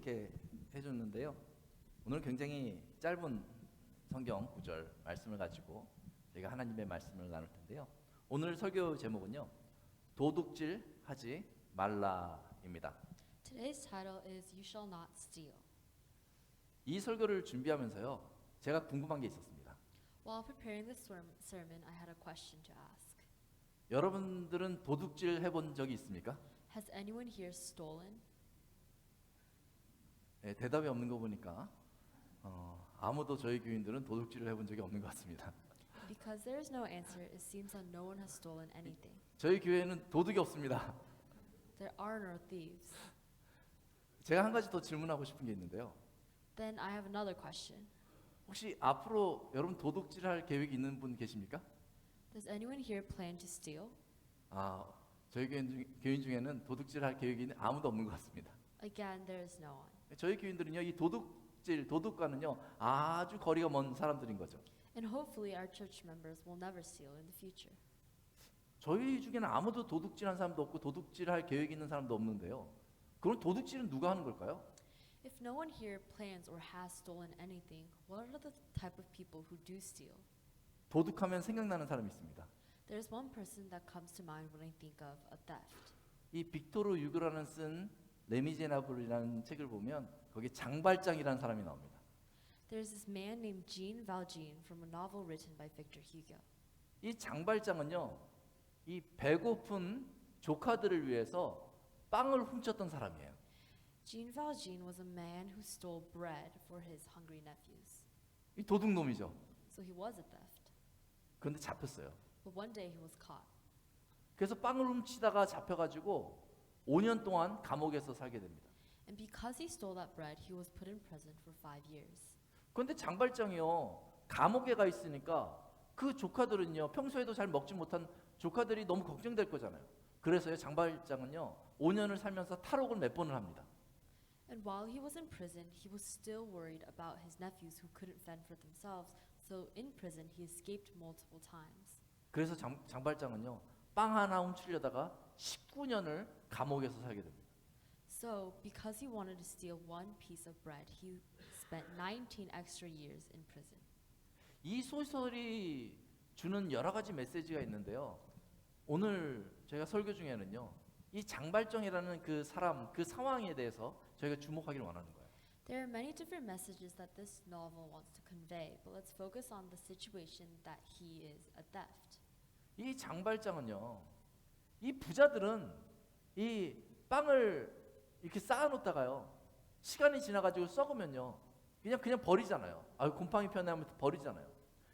이렇게 해줬는데요. 오늘 굉장히 짧은 성경 구절 말씀을 가지고 저희가 하나님의 말씀을 나눌 텐데요. 오늘 설교 제목은요, 도둑질 하지 말라입니다. Today's title is You Shall Not Steal. 이 설교를 준비하면서요, 제가 궁금한 게 있었습니다. While preparing this sermon, I had a question to ask. 여러분들은 도둑질 해본 적이 있습니까? Has anyone here stolen? 네, 대답이 없는 거 보니까 아무도 저희 교인들은 도둑질을 해본 적이 없는 것 같습니다. Because there is no answer, it seems that no one has stolen anything. 저희 교회는 도둑이 없습니다. There are no thieves. 제가 한 가지 더 질문하고 싶은 게 있는데요. Then I have another question. 혹시 앞으로 여러분 도둑질할 계획이 있는 분 계십니까? Does anyone here plan to steal? 저희 교인 중에는 도둑질할 계획이 있는 아무도 없는 것 같습니다. Again, there is no one. 저희 교인들은요, 이 도둑과는요 아주 거리가 먼 사람들인 거죠. And hopefully our church members will never steal in the future. 저희 중에는 아무도 도둑질한 사람도 없고 도둑질할 계획이 있는 사람도 없는데요. 그럼 도둑질은 누가 하는 걸까요? If no one here plans or has stolen anything, what are the type of people who do steal? 도둑하면 생각나는 사람이 있습니다. There's one person that comes to mind when I think of a theft. 이 빅토르 유고라는 쓴 레미제나블이라는 책을 보면 거기 장발장이라는 사람이 나옵니다. There's this man named Jean Valjean from a novel written by Victor Hugo. 이 장발장은요, 이 배고픈 조카들을 위해서 빵을 훔쳤던 사람이에요. Jean Valjean was a man who stole bread for his hungry nephews. 이 도둑놈이죠. So he was a theft. 그런데 잡혔어요. But one day he was caught. 그래서 빵을 훔치다가 잡혀가지고 5년 동안 감옥에서 살게 됩니다. And because he stole that bread, he was put in prison for 5 years. 그런데 장발장이요, 감옥에 가 있으니까 그 조카들은요, 평소에도 잘 먹지 못한 조카들이 너무 걱정될 거잖아요. 그래서요, 장발장은요 5년을 살면서 탈옥을 몇 번을 합니다. And while he was in prison, he was still worried about his nephews who couldn't fend for themselves. So in prison, he escaped multiple times. 그래서 장발장은요, 빵 하나 훔치려다가 19년을 감옥에서 살게 됩니다. So because he wanted to steal one piece of bread, he spent 19 extra years in prison. 이 소설이 주는 여러 가지 메시지가 있는데요. 오늘 저희가 설교 중에는요, 이 장발장이라는 그 사람, 그 상황에 대해서 저희가 주목하기를 원하는 거예요. There are many different messages that this novel wants to convey, but let's focus on the situation that he is a theft. 이 장발장은요, 이 부자들은 이 빵을 이렇게 쌓아놓다가요, 시간이 지나가지고 썩으면요, 그냥 버리잖아요. 곰팡이 편에 하면 버리잖아요.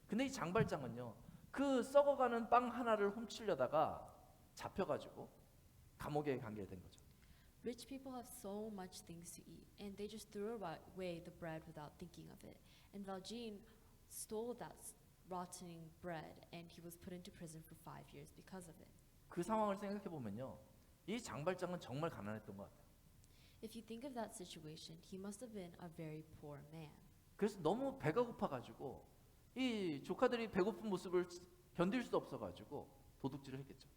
근데 이 장발장은요, 그 썩어가는 빵 하나를 훔치려다가 잡혀가지고 감옥에 가게 된 거죠. Rich people have so much things to eat, and they just threw away the bread without thinking of it. And Valjean stole that rotting bread, and he was put into prison for 5 years because of it. 그 상황을 생각해 보면요, 이 장발장은 정말 가난했던 것 같아요. If you think of that situation, he must have been a very poor man. 그래서 너무 배가 고파가지고 이 조카들이 배고픈 모습을 견딜 수 없어가지고 도둑질을 했겠죠.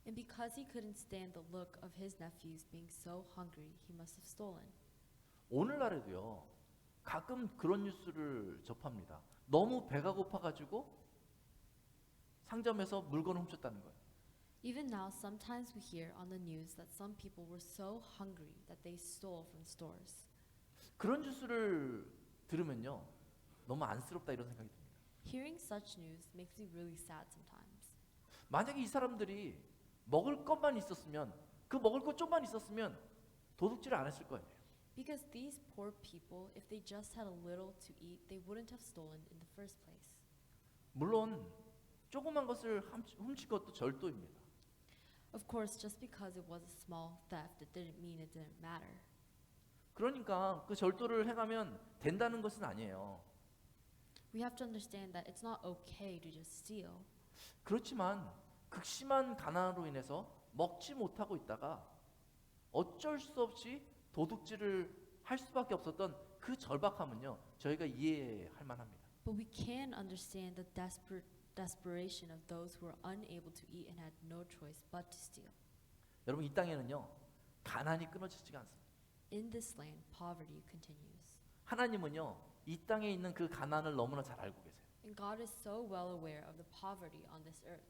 And because he couldn't stand the look of his nephews being so hungry, he must have stolen. 오늘날에도요, 가끔 그런 뉴스를 접합니다. 너무 배가 고파가지고 상점에서 물건을 훔쳤다는 거예요. Even now, sometimes we hear on the news that some people were so hungry that they stole from stores. 그런 뉴스를 들으면요, 너무 안쓰럽다 이런 생각이 듭니다. Hearing such news makes me really sad sometimes. 만약에 이 사람들이 먹을 것만 있었으면, 그 먹을 것 좀만 있었으면 도둑질을 안 했을 거 아니에요. Because these poor people, if they just had a little to eat, they wouldn't have stolen in the first place. 물론 조그만 것을 훔친 것도 절도입니다. Of course, just because it was a small theft, it didn't mean it didn't matter. 그러니까 그 절도를 해가면 된다는 것은 아니에요. We have to understand that it's not okay to just steal. 그렇지만 극심한 가난으로 인해서 먹지 못하고 있다가 어쩔 수 없이 도둑질을 할 수밖에 없었던 그 절박함은요, 저희가 이해할 만합니다. But we can understand the desperation of those who were unable to eat and had no choice but to steal. 여러분, 이 땅에는요, 가난이 끊어지지가 않습니다. in this land, poverty continues. 하나님은요, 이 땅에 있는 그 가난을 너무나 잘 알고 계세요. And God is so well aware of the poverty on this earth.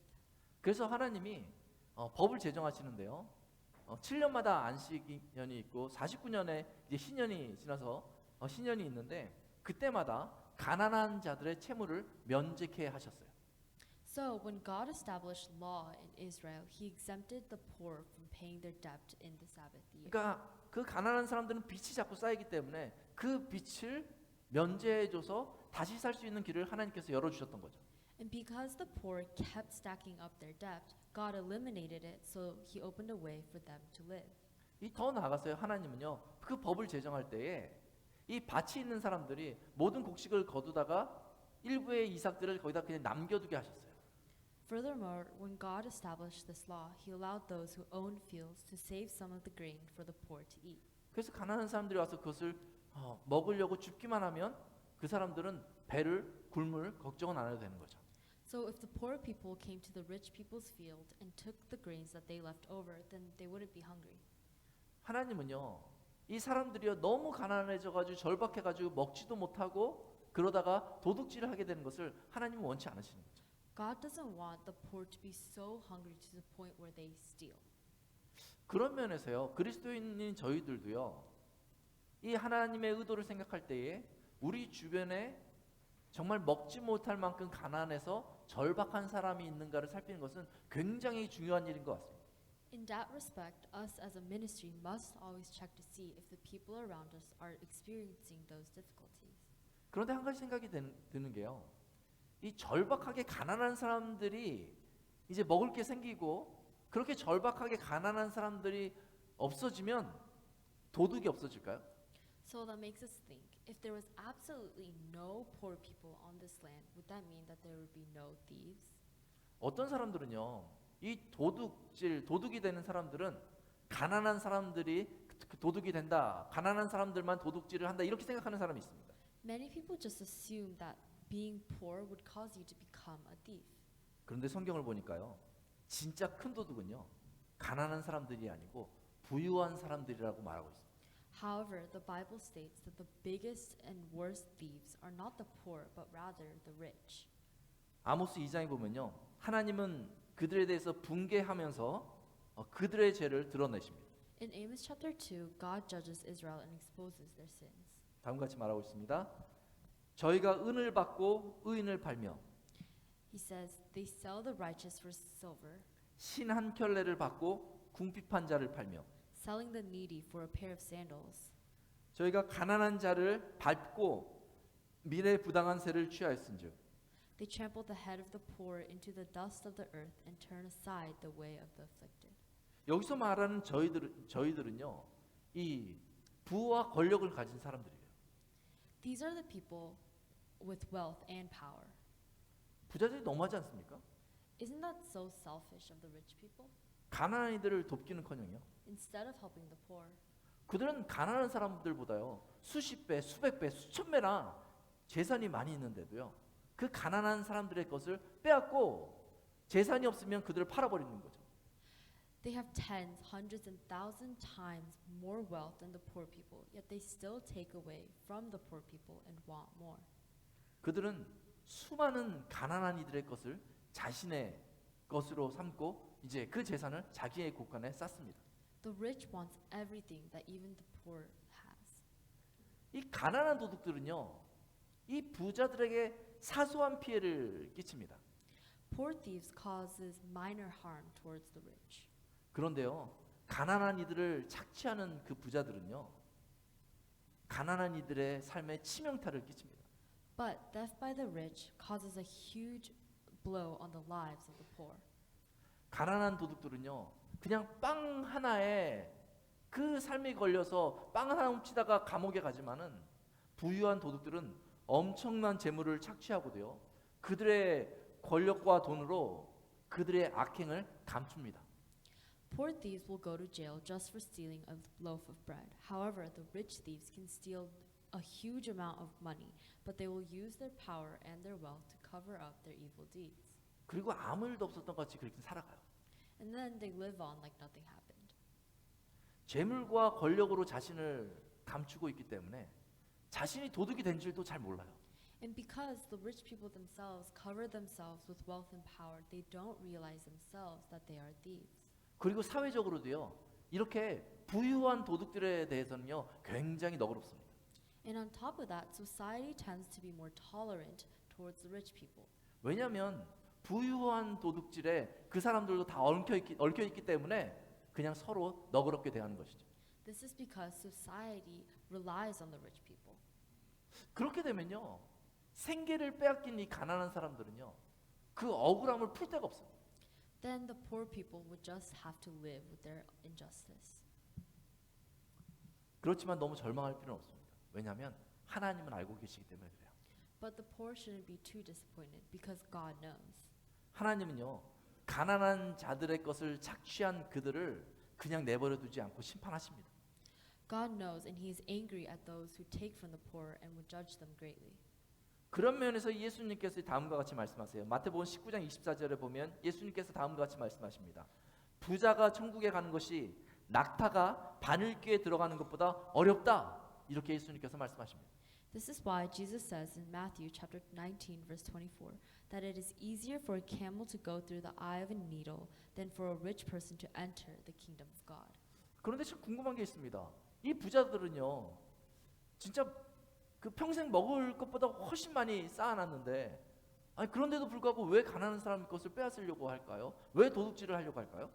그래서 하나님이 법을 제정하시는데요. 7년마다 안식년이 있고 49년에 이제 신년이 지나서 신년이 있는데 그때마다 가난한 자들의 채무를 면제케 하셨어요. So when God established law in Israel, he exempted the poor from paying their debt in the Sabbath year. 그러니까 그 가난한 사람들은 빚이 자꾸 쌓이기 때문에 그 빚을 면제해줘서 다시 살 수 있는 길을 하나님께서 열어주셨던 거죠. And because the poor kept stacking up their debt, God eliminated it, so he opened a way for them to live. 이 더 나아갔어요. 하나님은요, 그 법을 제정할 때에 이 밭이 있는 사람들이 모든 곡식을 거두다가 일부의 이삭들을 거기다 그냥 남겨두게 하셨어요. Furthermore, when God established this law, he allowed those who owned fields to save some of the grain for the poor to eat. 그래서 가난한 사람들이 와서 그것을 먹으려고 줍기만 하면 그 사람들은 배를 굶을 걱정은 안 해도 되는 거죠. So if the poor people came to the rich people's field and took the grains that they left over, then they wouldn't be hungry. 하나님은요, 이 사람들이요 너무 가난해져가지고 절박해가지고 먹지도 못하고 그러다가 도둑질을 하게 되는 것을 하나님은 원치 않으시는 거죠. God doesn't want the poor to be so hungry to the point where they steal. 그런 면에서요, 그리스도인인 저희들도요, 이 하나님의 의도를 생각할 때에 우리 주변에 정말 먹지 못할 만큼 가난해서 절박한 사람이 있는가를 살피는 것은 굉장히 중요한 일인 것 같습니다. In that respect, us as a ministry must always check to see if the people around us are experiencing those difficulties. 그런데 한 가지 생각이 드는 게요, 이 절박하게 가난한 사람들이 이제 먹을 게 생기고 그렇게 절박하게 가난한 사람들이 없어지면 도둑이 없어질까요? So that makes us think, if there was absolutely no poor people on this land, would that mean that there would be no thieves? 어떤 사람들은요, 이 도둑이 되는 사람들은 가난한 사람들이 도둑이 된다, 가난한 사람들만 도둑질을 한다 이렇게 생각하는 사람이 있습니다. Many people just assume that being poor would cause you to become a thief. 그런데 성경을 보니까요, 진짜 큰 도둑은요, 가난한 사람들이 아니고 부유한 사람들이라고 말하고 있습니다. However, the Bible states that the biggest and worst thieves are not the poor, but rather the rich. 아모스 2장에 보면요, 하나님은 그들에 대해서 분개하면서 그들의 죄를 드러내십니다. In Amos chapter 2, God judges Israel and exposes their sins. 다음과 같이 말하고 있습니다. 저희가 은을 받고 의인을 팔며 He says, they sell the righteous for silver, 신 한 켤레를 받고 궁핍한 자를 팔며 selling the needy for a pair of sandals. 저희가 가난한 자를 밟고 미래 부당한 세를 취하였은즉 They trample the head of the poor into the dust of the earth and turn aside the way of the afflicted. 여기서 말하는 저희들은요, 이 부와 권력을 가진 사람들이에요. These are the people with wealth and power. 부자들이 너무하지 않습니까? Isn't that so selfish of the rich people? 가난한 이들을 돕기는커녕요, Instead of helping the poor, 그들은 가난한 사람들보다요 수십 배, 수백 배, 수천 배나 재산이 많이 있는데도요 그 가난한 사람들의 것을 빼앗고 재산이 없으면 그들을 팔아버리는 거죠. they have tens, hundreds, and thousand times more wealth than the poor people, yet they still take away from the poor people and want more. 그들은 수많은 가난한 이들의 것을 자신의 것으로 삼고 이제 그 재산을 자기의 곳간에 쌓습니다. The rich wants everything that even the poor has. 이 가난한 도둑들은요, 이 부자들에게 사소한 피해를 끼칩니다. Poor thieves causes minor harm towards the rich. 그런데요, 가난한 이들을 착취하는 그 부자들은요, 가난한 이들의 삶에 치명타를 끼칩니다. But theft by the rich causes a huge blow on the lives of the poor. 가난한 도둑들은요, 그냥 빵 하나에 그 삶이 걸려서 빵 하나 훔치다가 감옥에 가지만은 부유한 도둑들은 엄청난 재물을 착취하고도요, 그들의 권력과 돈으로 그들의 악행을 감춥니다. Poor thieves will go to jail just for stealing a loaf of bread. However, the rich thieves can steal a huge amount of money, but they will use their power and their wealth to cover up their evil deeds. 그리고 아무 일도 없었던 것 같이 그렇게 살아가요. And then they live on like nothing happened. 재물과 권력으로 자신을 감추고 있기 때문에 자신이 도둑이 된 줄도 잘 몰라요. And because the rich people themselves cover themselves with wealth and power, they don't realize themselves that they are thieves. 그리고 사회적으로도요. 이렇게 부유한 도둑들에 대해서는요. 굉장히 너그럽습니다. And on top of that, society tends to be more tolerant towards the rich people. 왜냐하면 부유한 도둑질에 그 사람들도 다 얽혀 있기 때문에 그냥 서로 너그럽게 대하는 것이죠. This is because society relies on the rich people. 그렇게 되면요. 생계를 빼앗긴 이 가난한 사람들은요. 그 억울함을 풀 데가 없어요. Then the poor people would just have to live with their injustice. 그렇지만 너무 절망할 필요는 없습니다. 왜냐하면 하나님은 알고 계시기 때문에 그래요. But the poor shouldn't be too disappointed because God knows. 하나님은요. 가난한 자들의 것을 착취한 그들을 그냥 내버려 두지 않고 심판하십니다. God knows and he is angry at those who take from the poor and would judge them greatly. 그런 면에서 예수님께서 다음과 같이 말씀하세요. 마태복음 19장 24절에 보면 예수님께서 다음과 같이 말씀하십니다. 부자가 천국에 가는 것이 낙타가 바늘귀에 들어가는 것보다 어렵다. 이렇게 예수님께서 말씀하십니다. This is why Jesus says in Matthew chapter 19 verse 24 that it is easier for a camel to go through the eye of a needle than for a rich person to enter the kingdom of God. 그런데 참 궁금한 게 있습니다. 이 부자들은요. 진짜 그 평생 먹을 것보다 훨씬 많이 쌓아놨는데 아니 그런데도 불구하고 왜 가난한 사람 것을 빼앗으려고 할까요? 왜 도둑질을 하려고 할까요?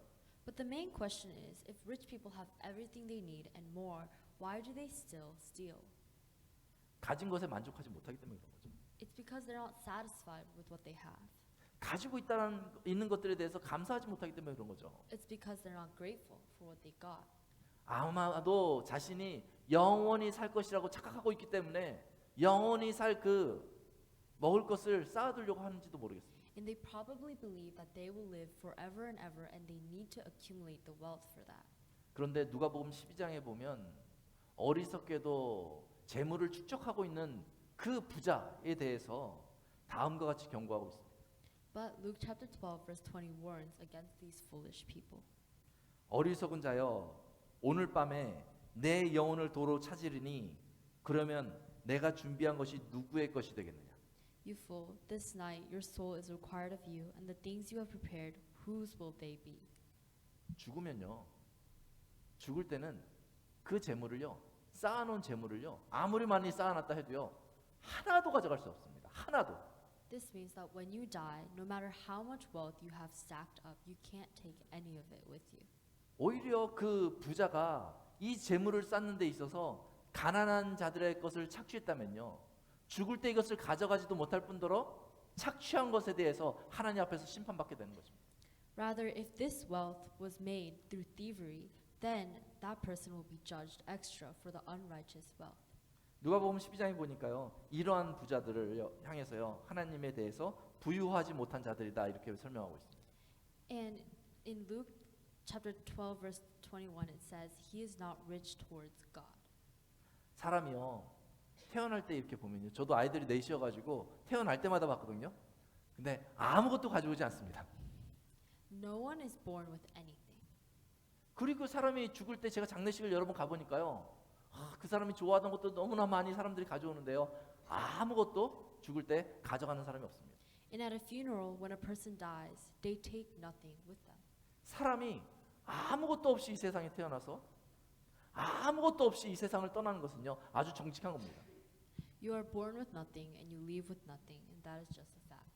But the main question is, if rich people have everything they need and more, why do they still steal? 가진 것에 만족하지 못하기 때문에 그런 거죠. It's because they're not satisfied with what they have. 가지고 있는 것들에 대해서 감사하지 못하기 때문에 그런 거죠. It's because they're not grateful for what they got. 아마도 자신이 영원히 살 것이라고 착각하고 있기 때문에 영원히 살 그 먹을 것을 쌓아두려고 하는지도 모르겠어요. And they probably believe that they will live forever and ever and they need to accumulate the wealth for that. 그런데 누가복음 12장에 보면 어리석게도 재물을 축적하고 있는 그 부자에 대해서 다음과 같이 경고하고 있습니다. But Luke chapter 12 verse 20 warns against these foolish people. 어리석은 자여 오늘 밤에 내 영혼을 도로 찾으리니 그러면 내가 준비한 것이 누구의 것이 되겠느냐. You fool, this night your soul is required of you, and the things you have prepared, whose will they be? 죽으면요. 죽을 때는 그 재물을요. 쌓아놓은 재물을요. 아무리 많이 쌓아놨다 해도요. 하나도 가져갈 수 없습니다. 하나도. This means that when you die, no matter how much wealth you have stacked up, you can't take any of it with you. 오히려 그 부자가 이 재물을 쌓는 데 있어서 가난한 자들의 것을 착취했다면요. 죽을 때 이것을 가져가지도 못할 뿐더러 착취한 것에 대해서 하나님 앞에서 심판받게 되는 것입니다. Rather, if this wealth was made through thievery, then that person will be judged extra for the unrighteous wealth. 누가복음 12장에 보니까요. 이러한 부자들을 향해서요. 하나님에 대해서 부유하지 못한 자들이다 이렇게 설명하고 있습니다. And in Luke chapter 12 verse 21 it says he is not rich towards God. 사람이요. 태어날 때 이렇게 보면요. 저도 아이들이 넷이어가지고 태어날 때마다 봤거든요. 근데 아무것도 가져오지 않습니다. No one is born with anything. 그리고 사람이 죽을 때 제가 장례식을 여러 번 가보니까요. 그 사람이 좋아하던 것도 너무나 많이 사람들이 가져오는데요. 아무것도 죽을 때 가져가는 사람이 없습니다. And at a funeral, when a person dies, they take nothing with them. 사람이 아무것도 없이 이 세상에 태어나서 아무것도 없이 이 세상을 떠나는 것은요. 아주 정직한 겁니다. You are born with nothing and you leave with nothing, and that is just a fact.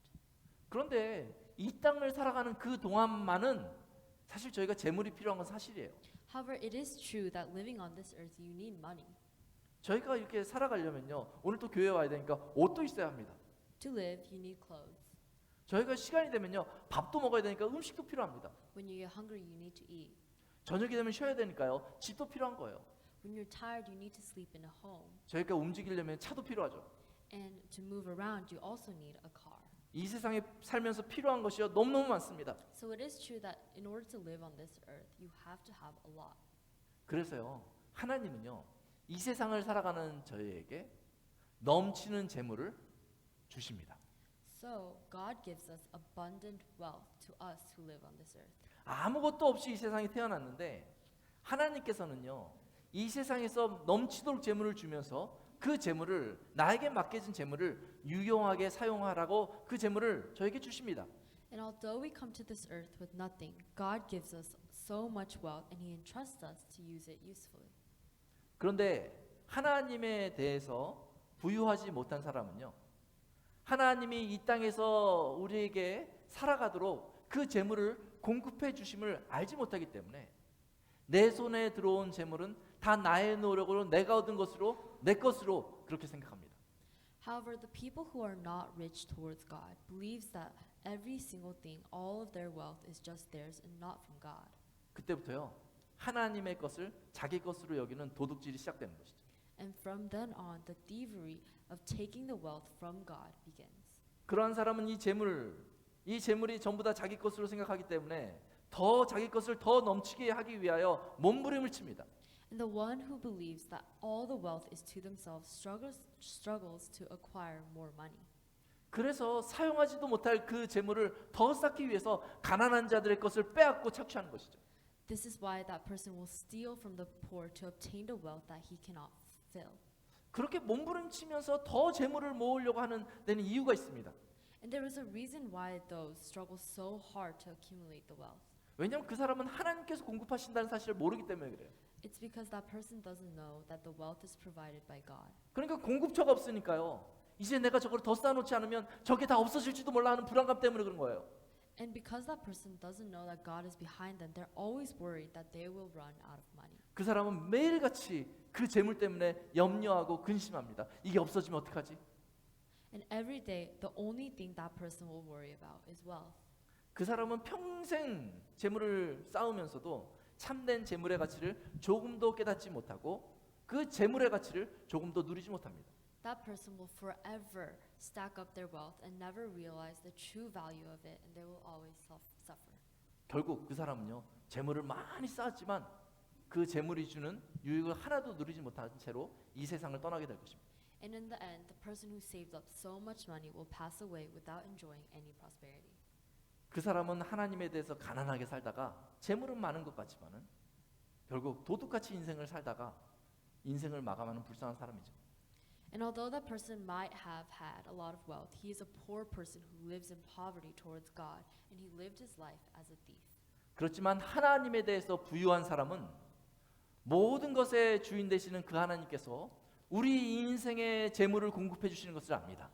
그런데 이 땅을 살아가는 그 동안만은 사실 저희가 재물이 필요한 건 사실이에요. However, it is true that living on this earth, you need money. 저희가 이렇게 살아가려면요. 오늘 또 교회 와야 되니까 옷도 있어야 합니다. To live, you need clothes. 저희가 시간이 되면요. 밥도 먹어야 되니까 음식도 필요합니다. When you get hungry, you need to eat. 저녁이 되면 쉬어야 되니까요. 집도 필요한 거예요. When you're tired, you need to sleep in a home. 저희가 움직이려면 차도 필요하죠. And to move around, you also need a car. 이 세상에 살면서 필요한 것이요. 너무너무 많습니다. So it is true that in order to live on this earth, you have to have a lot. 그래서요. 하나님은요. 이 세상을 살아가는 저희에게 넘치는 재물을 주십니다. So God gives us abundant wealth to us who live on this earth. 아무것도 없이 이 세상에 태어났는데 하나님께서는요, 이 세상에서 넘치도록 재물을 주면서 그 재물을, 나에게 맡겨진 재물을 유용하게 사용하라고 그 재물을 저에게 주십니다. And although we come to this earth with nothing, God gives us so much wealth and He entrusts us to use it usefully. 그런데 하나님에 대해서 부유하지 못한 사람은요, 하나님이 이 땅에서 우리에게 살아가도록 그 재물을 공급해 주심을 알지 못하기 때문에 내 손에 들어온 재물은 다 나의 노력으로 내가 얻은 것으로, 내 것으로 그렇게 생각합니다. However, the people who are not rich towards God believes that every single thing, all of their wealth is just theirs and not from God. 그때부터요, 하나님의 것을 자기 것으로 여기는 도둑질이 시작되는 것이죠. And from then on, the thievery of taking the wealth from God begins. 그러한 사람은 이 재물이 전부 다 자기 것으로 생각하기 때문에 더 자기 것을 더 넘치게 하기 위하여 몸부림을 칩니다. And the one who believes that all the wealth is to themselves struggles to acquire more money. 그래서 사용하지도 못할 그 재물을 더 쌓기 위해서 가난한 자들의 것을 빼앗고 착취하는 것이죠. This is why that person will steal from the poor to obtain the wealth that he cannot fill. 그렇게 몸부림치면서 더 재물을 모으려고 하는 데는 이유가 있습니다. And there is a reason why those struggle so hard to accumulate the wealth. 왜냐하면 그 사람은 하나님께서 공급하신다는 사실을 모르기 때문에 그래요. It's because that person doesn't know that the wealth is provided by God. 그러니까 공급처가 없으니까요, 이제 내가 저걸 더 쌓아놓지 않으면 저게 다 없어질지도 몰라 하는 불안감 때문에 그런 거예요. And because that person doesn't know that God is behind them, they're always worried that they will run out of money. 그 사람은 매일같이 그 재물 때문에 염려하고 근심합니다. 이게 없어지면 어떡하지? And every day, the only thing that person will worry about is wealth. 그 사람은 평생 재물을 쌓으면서도 참된 재물의 가치를 조금도 깨닫지 못하고 그 재물의 가치를 조금도 누리지 못합니다. That person will forever stack up their wealth and never realize the true value of it, and they will always suffer. 결국 그 사람은요, 재물을 많이 쌓았지만 그 재물이 주는 유익을 하나도 누리지 못한 채로 이 세상을 떠나게 될 것입니다. And in the end, the person who saved up so much money will pass away without enjoying any prosperity. 그 사람은 하나님에 대해서 가난하게 살다가 재물은 많은 것 같지만은 결국 도둑같이 인생을 살다가 인생을 마감하는 불쌍한 사람이죠. And although that person might have had a lot of wealth, he is a poor person who lives in poverty towards God, and he lived his life as a thief. 그렇지만 하나님에 대해서 부유한 사람은 모든 것의 주인 되시는 그 하나님께서 우리 인생의 재물을 공급해 주시는 것을 압니다.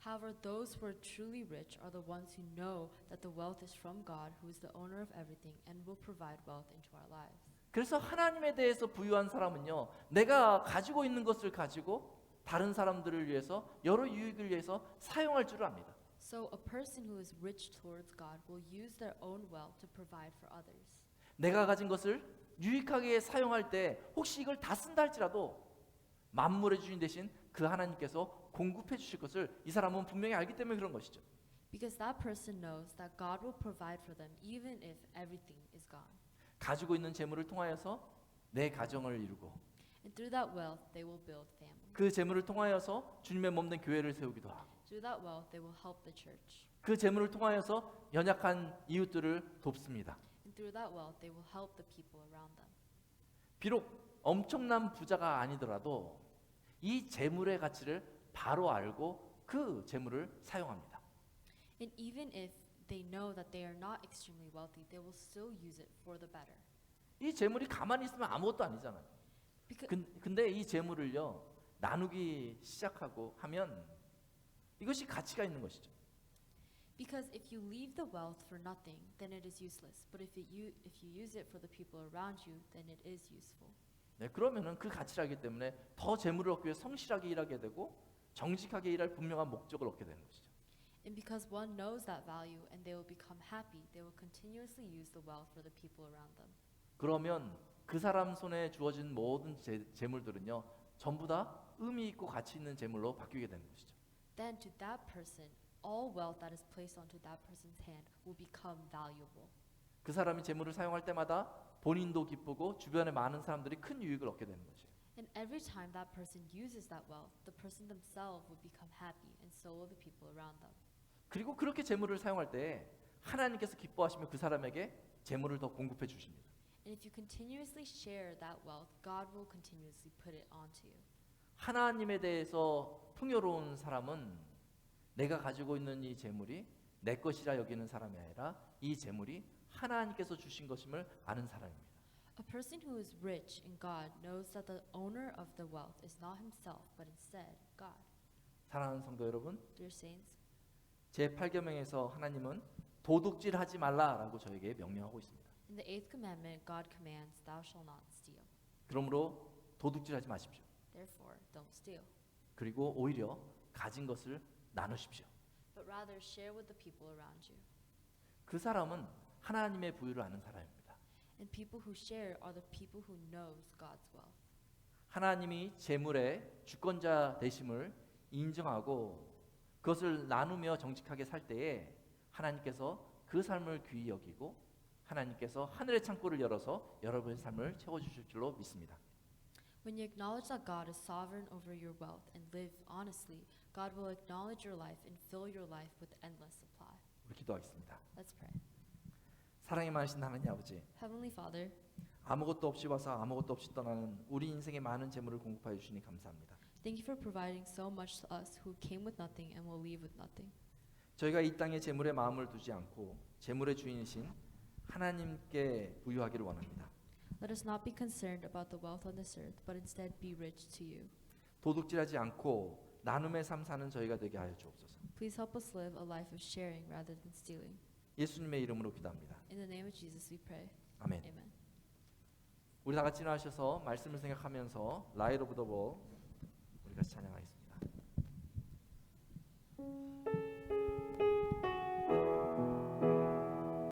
However, those who are truly rich are the ones who know that the wealth is from God, who is the owner of everything and will provide wealth into our lives. 그래서 하나님에 대해서 부유한 사람은요, 내가 가지고 있는 것을 가지고 다른 사람들을 위해서 여러 유익을 위해서 사용할 줄 압니다. So a person who is rich towards God will use their own wealth to provide for others. 내가 가진 것을 유익하게 사용할 때 혹시 이걸 다 쓴다 할지라도 만물의 주인 되신 그 하나님께서 공급해 주실 것을 이 사람은 분명히 알기 때문에 그런 것이죠. Because that person knows that God will provide for them even if everything is gone. 가지고 있는 재물을 통하여서 내 가정을 이루고 And through that wealth, they will build family. 그 재물을 통하여서 주님의 몸된 교회를 세우기도 하고 Through that wealth, they will help the church. 그 재물을 통하여서 연약한 이웃들을 돕습니다. And through that wealth, they will help the people around them. 비록 엄청난 부자가 아니더라도 이 재물의 가치를 바로 알고 그 재물을 사용합니다. And even if they know that they are not extremely wealthy, they will still use it for the better. 이 재물이 가만히 있으면 아무것도 아니잖아요. 근데 이 재물을요, 나누기 시작하고 하면 이것이 가치가 있는 것이죠. Because if you leave the wealth for nothing, then it is useless. But if you use it for the people around you, then it is useful. 네, 그러면은 그 가치를 알기 때문에 더 재물을 얻기 위해 성실하게 일하게 되고 정직하게 일할 분명한 목적을 얻게 되는 것이죠. And because one knows that value and they will become happy, they will continuously use the wealth for the people around them. 그러면 그 사람 손에 주어진 모든 재물들은요, 전부 다 의미 있고 가치 있는 재물로 바뀌게 되는 것이죠. Then to that person, all wealth that is placed onto that person's hand will become valuable. 그 사람이 재물을 사용할 때마다 본인도 기쁘고 주변에 많은 사람들이 큰 유익을 얻게 되는 거죠. And every time that person uses that wealth, the person themselves will become happy, and so will the people around them. 그리고 그렇게 재물을 사용할 때 하나님께서 기뻐하시면 그 사람에게 재물을 더 공급해 주십니다. And if you continuously share that wealth, God will continuously put it onto you. 하나님에 대해서 풍요로운 사람은 내가 가지고 있는 이 재물이 내 것이라 여기는 사람이 아니라 이 재물이 하나님께서 주신 것임을 아는 사람입니다. A person who is rich in God knows that the owner of the wealth is not himself, but instead God. 사랑하는 성도 여러분, Dear saints, 제8계명에서 하나님은 도둑질하지 말라라고 저에게 명령하고 있습니다. in the eighth commandment, God commands, "Thou shalt not steal." 그러므로 도둑질하지 마십시오. Therefore, don't steal, 그리고 오히려 가진 것을 나누십시오. but rather share with the people around you. 그 사람은 하나님의 부유를 아는 사람입니다. And people who share are the people who knows God's wealth. 하나님이 재물의 주권자 되심을 인정하고 그것을 나누며 정직하게 살 때에 하나님께서 그 삶을 귀히 여기고 하나님께서 하늘의 창고를 열어서 여러분의 삶을 채워주실 줄로 믿습니다. When you acknowledge that God is sovereign over your wealth and live honestly, God will acknowledge your life and fill your life with endless supply. 우리 기도하겠습니다. Let's pray. 사랑이 많으신 하나님 아버지, Heavenly Father, 아무것도 없이 와서 아무것도 없이 떠나는 우리 인생에 많은 재물을 공급하여 주시니 감사합니다. thank you for providing so much to us who came with nothing and will leave with nothing. 저희가 이 땅에 재물에 마음을 두지 않고 재물의 주인이신 하나님께 부유하기를 원합니다. Let us not be concerned about the wealth on this earth, but instead be rich to you. 도둑질하지 않고 나눔의 삶 사는 저희가 되게 하여 주옵소서. Please help us live a life of sharing rather than stealing. 예수님의 이름으로 기도합니다. In the name of Jesus we pray. 아멘. Amen. 우리 다 같이 일어나셔서 말씀을 생각하면서 Light of the World 우리 같이 찬양하겠습니다.